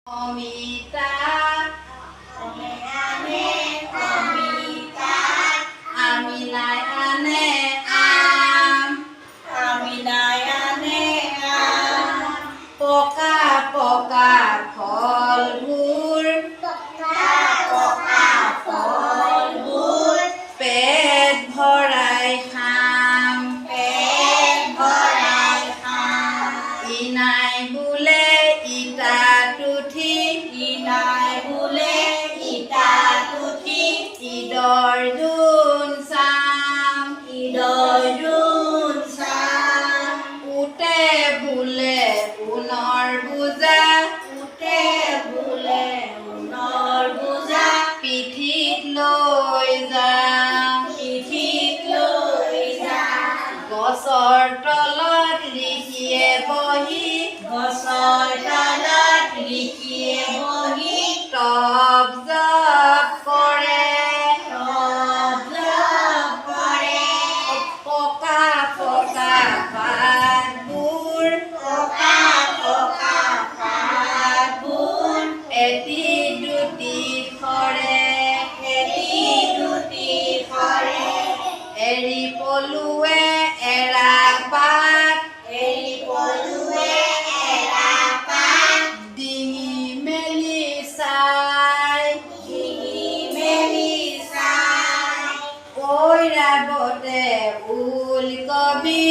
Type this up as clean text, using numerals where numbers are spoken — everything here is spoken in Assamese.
Komita, ane komita, aminai ane ane poka poka ফলবোৰ পেট ভৰাই খাম ইনাই বোলে ইটাত উঠি ঈদৰ জোন চাম উঠে বোলে ঊণৰ বোজা পিঠিত লৈ যাম গছৰ তলত লিখিয়ে বহি টপ জপ কৰে পকা পকা পাতবোৰ এটি দুটি সৰে এৰি পলুৱে এৰা পাত ডিঙি মেলি চাই ঐৰাবতে ওলকবি